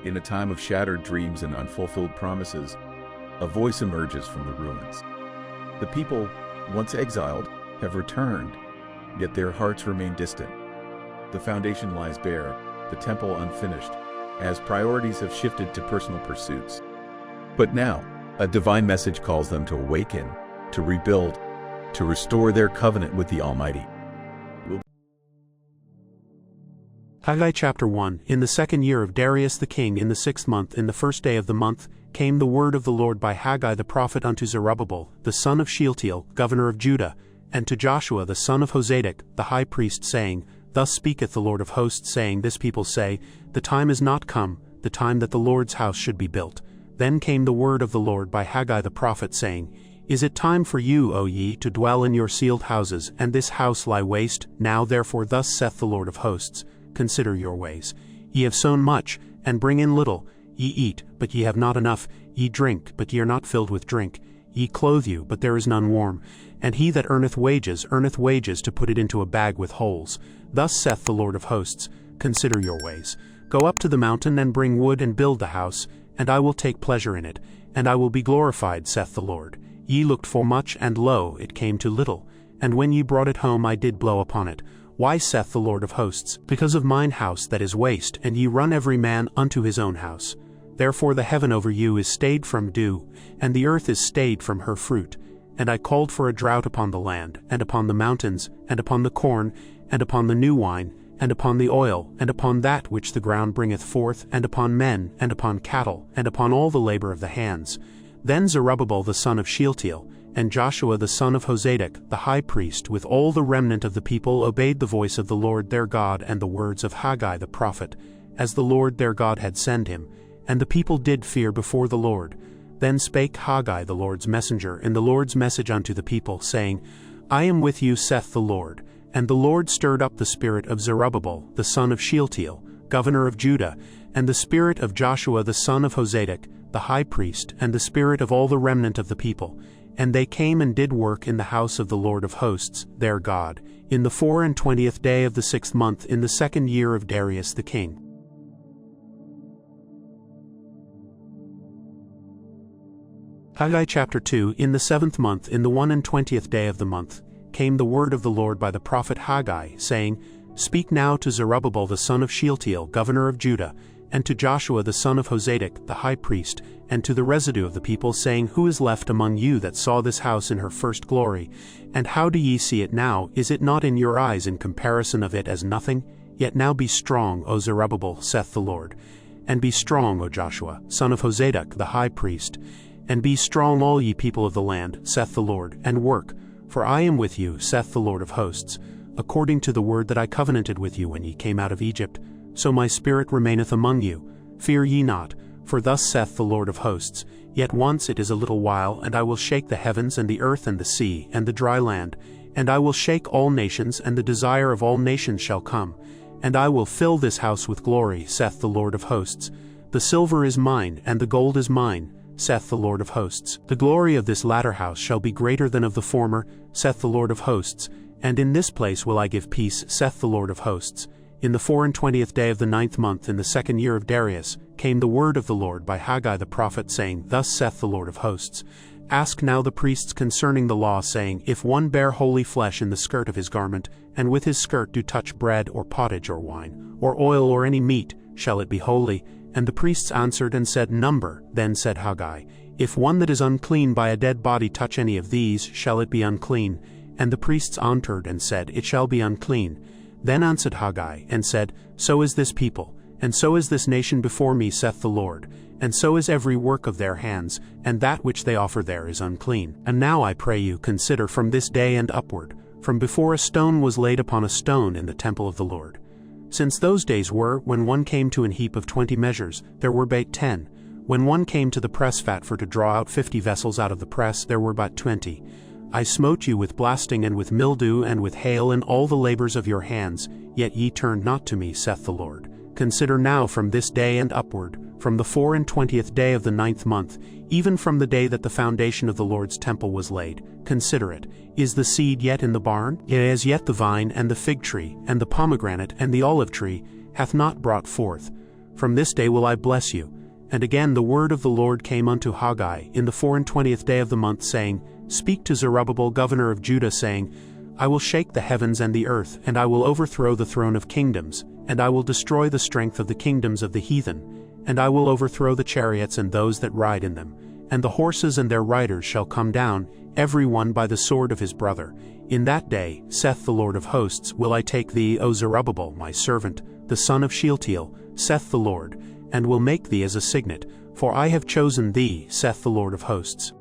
In a time of shattered dreams and unfulfilled promises, a voice emerges from the ruins. The people, once exiled, have returned, yet their hearts remain distant. The foundation lies bare, the temple unfinished, as priorities have shifted to personal pursuits. But now, a divine message calls them to awaken, to rebuild, to restore their covenant with the Almighty. Haggai chapter 1. In the 2nd year of Darius the king, in the 6th month, in the 1st day of the month, came the word of the Lord by Haggai the prophet unto Zerubbabel, the son of Shealtiel, governor of Judah, and to Joshua the son of Hozadak, the high priest, saying, Thus speaketh the Lord of hosts, saying, This people say, The time is not come, the time that the Lord's house should be built. Then came the word of the Lord by Haggai the prophet, saying, Is it time for you, O ye, to dwell in your sealed houses, and this house lie waste? Now therefore thus saith the Lord of hosts, Consider your ways. Ye have sown much, and bring in little. Ye eat, but ye have not enough. Ye drink, but ye are not filled with drink. Ye clothe you, but there is none warm. And he that earneth wages to put it into a bag with holes. Thus saith the Lord of hosts, Consider your ways. Go up to the mountain, and bring wood, and build the house, and I will take pleasure in it, and I will be glorified, saith the Lord. Ye looked for much, and lo, it came to little. And when ye brought it home, I did blow upon it. Why, saith the Lord of hosts? Because of mine house that is waste, and ye run every man unto his own house. Therefore the heaven over you is stayed from dew, and the earth is stayed from her fruit. And I called for a drought upon the land, and upon the mountains, and upon the corn, and upon the new wine, and upon the oil, and upon that which the ground bringeth forth, and upon men, and upon cattle, and upon all the labor of the hands. Then Zerubbabel the son of Shealtiel, and Joshua the son of Hozadak, the high priest, with all the remnant of the people, obeyed the voice of the Lord their God and the words of Haggai the prophet, as the Lord their God had sent him. And the people did fear before the Lord. Then spake Haggai the Lord's messenger in the Lord's message unto the people, saying, I am with you, saith the Lord. And the Lord stirred up the spirit of Zerubbabel the son of Shealtiel, governor of Judah, and the spirit of Joshua the son of Hozadak, the high priest, and the spirit of all the remnant of the people. And they came and did work in the house of the Lord of hosts, their God, in the 24th day of the 6th month, in the 2nd year of Darius the king. Haggai chapter 2. In the 7th month, in the 21st day of the month, came the word of the Lord by the prophet Haggai, saying, Speak now to Zerubbabel the son of Shealtiel, governor of Judah, and to Joshua the son of Hozadak, the high priest, and to the residue of the people, saying, Who is left among you that saw this house in her first glory? And how do ye see it now? Is it not in your eyes in comparison of it as nothing? Yet now be strong, O Zerubbabel, saith the Lord. And be strong, O Joshua, son of Hozadak, the high priest. And be strong, all ye people of the land, saith the Lord, and work. For I am with you, saith the Lord of hosts, according to the word that I covenanted with you when ye came out of Egypt. So my spirit remaineth among you. Fear ye not, for thus saith the Lord of hosts, Yet once it is a little while, and I will shake the heavens, and the earth, and the sea, and the dry land, and I will shake all nations, and the desire of all nations shall come. And I will fill this house with glory, saith the Lord of hosts. The silver is mine, and the gold is mine, saith the Lord of hosts. The glory of this latter house shall be greater than of the former, saith the Lord of hosts. And in this place will I give peace, saith the Lord of hosts. In the 24th day of the 9th month, in the 2nd year of Darius, came the word of the Lord by Haggai the prophet, saying, Thus saith the Lord of hosts, Ask now the priests concerning the law, saying, If one bear holy flesh in the skirt of his garment, and with his skirt do touch bread, or pottage, or wine, or oil, or any meat, shall it be holy? And the priests answered and said, Number. Then said Haggai, If one that is unclean by a dead body touch any of these, shall it be unclean? And the priests answered and said, It shall be unclean. Then answered Haggai, and said, So is this people, and so is this nation before me, saith the Lord, and so is every work of their hands, and that which they offer there is unclean. And now I pray you, consider from this day and upward, from before a stone was laid upon a stone in the temple of the Lord. Since those days were, when one came to an heap of 20 measures, there were but 10. When one came to the press fat for to draw out 50 vessels out of the press, there were but 20. I smote you with blasting, and with mildew, and with hail, and all the labors of your hands, yet ye turned not to me, saith the Lord. Consider now from this day and upward, from the 24th day of the 9th month, even from the day that the foundation of the Lord's temple was laid, consider it. Is the seed yet in the barn? Yea, as yet the vine, and the fig tree, and the pomegranate, and the olive tree, hath not brought forth. From this day will I bless you. And again the word of the Lord came unto Haggai in the 24th day of the month, saying, Speak to Zerubbabel governor of Judah, saying, I will shake the heavens and the earth, and I will overthrow the throne of kingdoms, and I will destroy the strength of the kingdoms of the heathen, and I will overthrow the chariots and those that ride in them, and the horses and their riders shall come down, every one by the sword of his brother. In that day, saith the Lord of hosts, will I take thee, O Zerubbabel, my servant, the son of Shealtiel, saith the Lord, and will make thee as a signet, for I have chosen thee, saith the Lord of hosts.